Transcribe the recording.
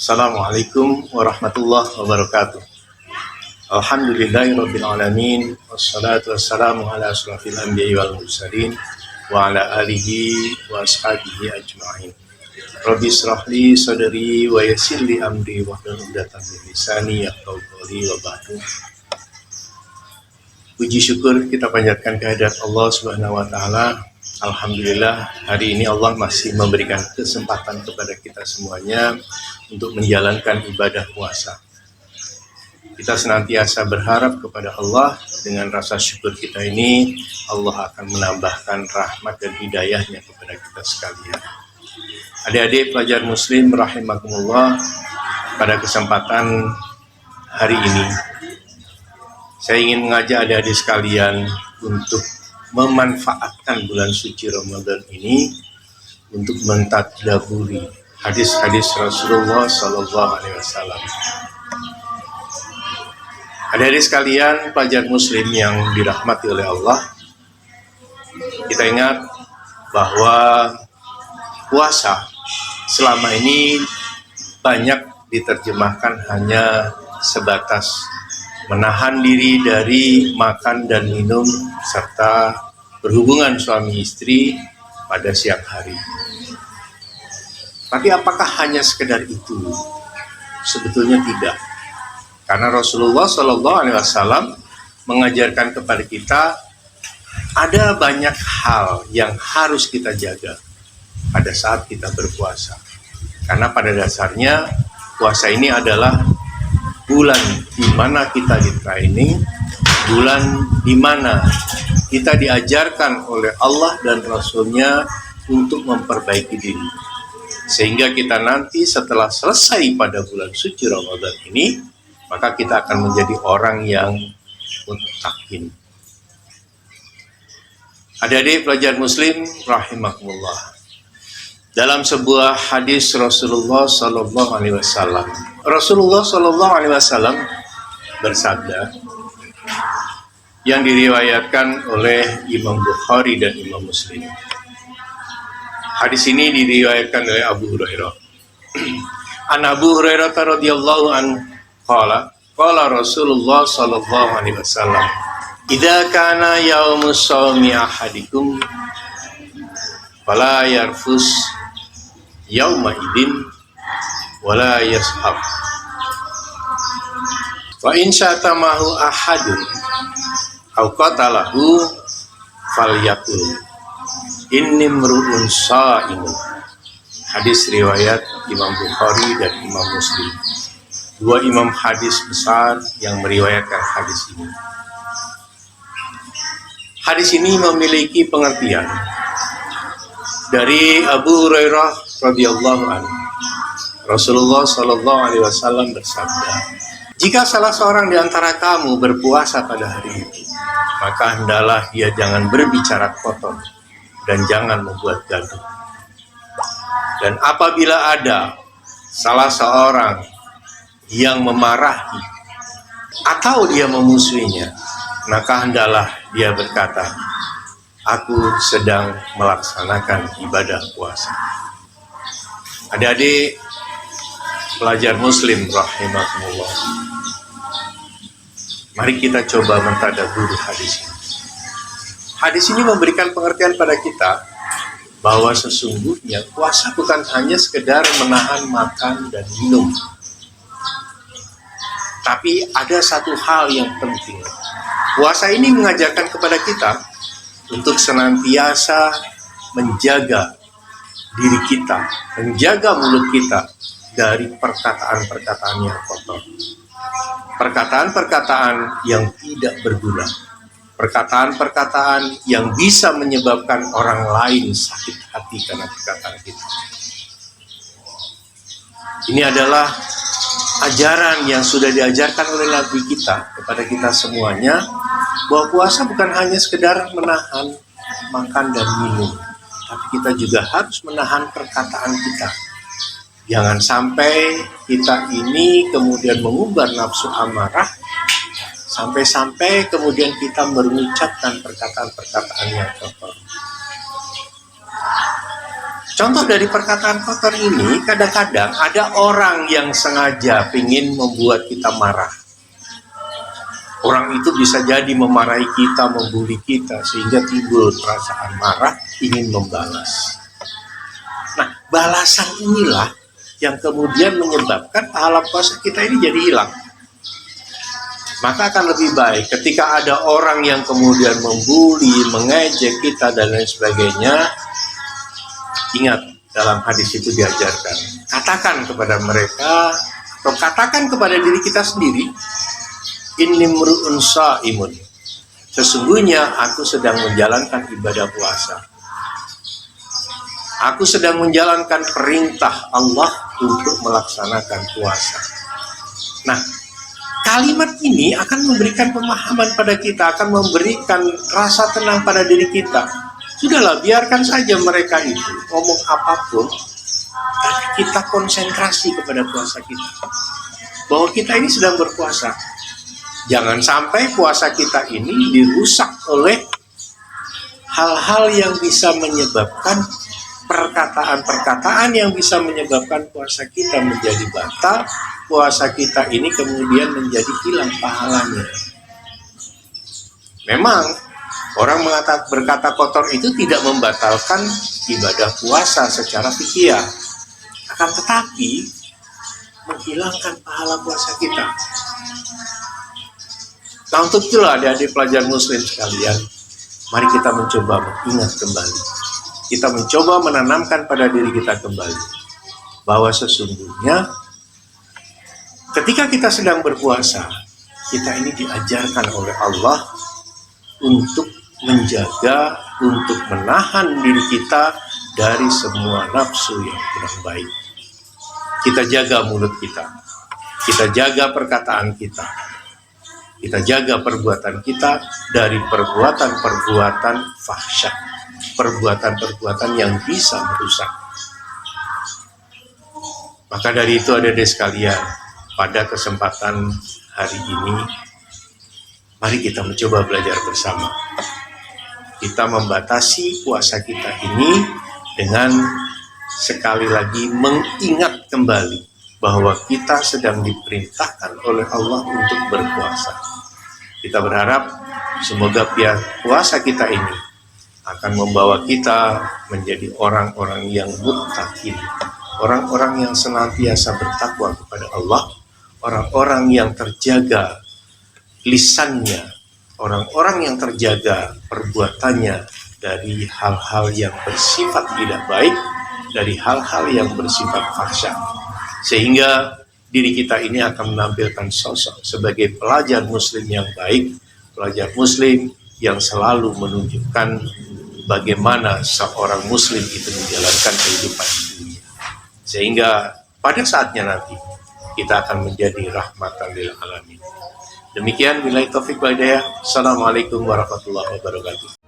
Assalamualaikum warahmatullahi wabarakatuh. Alhamdulillahirabbil alamin wassalatu wassalamu ala asrofil anbiya'i wal mursalin wa ala alihi wa ashabihi ajma'in. Rabbi israh li sadri wa yassir li amri wahlul 'uqdatam min lisani yafqahu qawli wa ba'du. Puji syukur kita panjatkan kehadirat Allah Subhanahu wa taala. Alhamdulillah, hari ini Allah masih memberikan kesempatan kepada kita semuanya untuk menjalankan ibadah puasa. Kita senantiasa berharap kepada Allah, dengan rasa syukur kita ini Allah akan menambahkan rahmat dan hidayahnya kepada kita sekalian. Adik-adik pelajar muslim rahimakumullah, pada kesempatan hari ini saya ingin mengajak adik-adik sekalian untuk memanfaatkan bulan suci Ramadan ini untuk mentadaburi hadis-hadis Rasulullah Sallallahu Alaihi Wasallam. Adik-adik sekalian, pelajar muslim yang dirahmati oleh Allah, kita ingat bahwa puasa selama ini banyak diterjemahkan hanya sebatas menahan diri dari makan dan minum serta berhubungan suami istri pada siang hari. Tapi apakah hanya sekedar itu? Sebetulnya tidak. Karena Rasulullah Shallallahu Alaihi Wasallam mengajarkan kepada kita ada banyak hal yang harus kita jaga pada saat kita berpuasa. Karena pada dasarnya puasa ini adalah bulan di mana kita di-training, bulan di mana kita diajarkan oleh Allah dan Rasul-Nya untuk memperbaiki diri. Sehingga kita nanti setelah selesai pada bulan suci Ramadan ini, maka kita akan menjadi orang yang muttaqin. Adik-adik pelajar muslim rahimakumullah. Dalam sebuah hadis Rasulullah Sallallahu Alaihi Wasallam, Rasulullah Sallallahu Alaihi Wasallam bersabda, yang diriwayatkan oleh Imam Bukhari dan Imam Muslim. Hadis ini diriwayatkan oleh Abu Hurairah. An Abu Hurairah radhiyallahu anhu qala Rasulullah Sallallahu Alaihi Wasallam, idza kana yaumus shaumi ahadikum fala yarfus yauma idin wala yashab wa in syatamahu ahadun aw qatalahu falyaqul inni mru'un sha'imun. Hadis riwayat Imam Bukhari dan Imam Muslim, dua imam hadis besar yang meriwayatkan hadis ini. Hadis ini memiliki pengertian dari Abu Hurairah radhiyallahu anhu. Rasulullah Sallallahu Alaihi Wasallam bersabda, jika salah seorang di antara kamu berpuasa pada hari itu, maka hendaklah dia jangan berbicara kotor dan jangan membuat gaduh. Dan apabila ada salah seorang yang memarahi atau dia memusuhinya, maka hendaklah dia berkata, aku sedang melaksanakan ibadah puasa. Adik-adik pelajar muslim rahimakumullah, mari kita coba mentadaburi hadis ini. Hadis ini memberikan pengertian pada kita bahwa sesungguhnya puasa bukan hanya sekedar menahan makan dan minum, tapi ada satu hal yang penting. Puasa ini mengajarkan kepada kita untuk senantiasa menjaga diri kita, menjaga mulut kita dari perkataan-perkataan yang kotor, perkataan-perkataan yang tidak berguna, perkataan-perkataan yang bisa menyebabkan orang lain sakit hati karena perkataan kita. Ini adalah ajaran yang sudah diajarkan oleh Nabi kita kepada kita semuanya, bahwa puasa bukan hanya sekedar menahan makan dan minum, tapi kita juga harus menahan perkataan kita. Jangan sampai kita ini kemudian mengumbar nafsu amarah, sampai-sampai kemudian kita mengucapkan perkataan-perkataan yang kotor. Contoh dari perkataan kotor ini, kadang-kadang ada orang yang sengaja ingin membuat kita marah. Orang itu bisa jadi memarahi kita, membuli kita, sehingga timbul perasaan marah, ingin membalas. Nah, balasan inilah yang kemudian menyebabkan pahala puasa kita ini jadi hilang. Maka akan lebih baik ketika ada orang yang kemudian membuli, mengejek kita, dan lain sebagainya. Ingat, dalam hadis itu diajarkan, katakan kepada mereka, atau katakan kepada diri kita sendiri, inni mru'un sha'imun, sesungguhnya aku sedang menjalankan ibadah puasa. Aku sedang menjalankan perintah Allah untuk melaksanakan puasa. Nah, kalimat ini akan memberikan pemahaman pada kita, akan memberikan rasa tenang pada diri kita. Sudahlah, biarkan saja mereka itu ngomong apapun, tapi kita konsentrasi kepada puasa kita. Bahwa kita ini sedang berpuasa. Jangan sampai puasa kita ini dirusak oleh hal-hal yang bisa menyebabkan perkataan-perkataan yang bisa menyebabkan puasa kita menjadi batal, puasa kita ini kemudian menjadi hilang pahalanya. Memang orang berkata kotor itu tidak membatalkan ibadah puasa secara fikih, akan tetapi menghilangkan pahala puasa kita. Nah, untuk itulah adik-adik pelajar muslim sekalian, mari kita mencoba mengingat kembali. Kita mencoba menanamkan pada diri kita kembali bahwa sesungguhnya ketika kita sedang berpuasa, kita ini diajarkan oleh Allah untuk menjaga, untuk menahan diri kita dari semua nafsu yang kurang baik. Kita jaga mulut kita jaga perkataan kita jaga perbuatan kita dari perbuatan-perbuatan fahsya, perbuatan-perbuatan yang bisa merusak. Maka dari itu adik-adik sekalian, pada kesempatan hari ini, mari kita mencoba belajar bersama. Kita membatasi puasa kita ini dengan sekali lagi mengingat kembali bahwa kita sedang diperintahkan oleh Allah untuk berpuasa. Kita berharap semoga puasa kita ini akan membawa kita menjadi orang-orang yang muttaqin, orang-orang yang senantiasa bertakwa kepada Allah, orang-orang yang terjaga lisannya, orang-orang yang terjaga perbuatannya dari hal-hal yang bersifat tidak baik, dari hal-hal yang bersifat fahsya, sehingga diri kita ini akan menampilkan sosok sebagai pelajar muslim yang baik, pelajar muslim yang selalu menunjukkan bagaimana seorang muslim itu menjalankan kehidupan dunia, sehingga pada saatnya nanti kita akan menjadi rahmatan lil alamin. Demikian, billahi taufik wal hidayah. Assalamualaikum warahmatullahi wabarakatuh.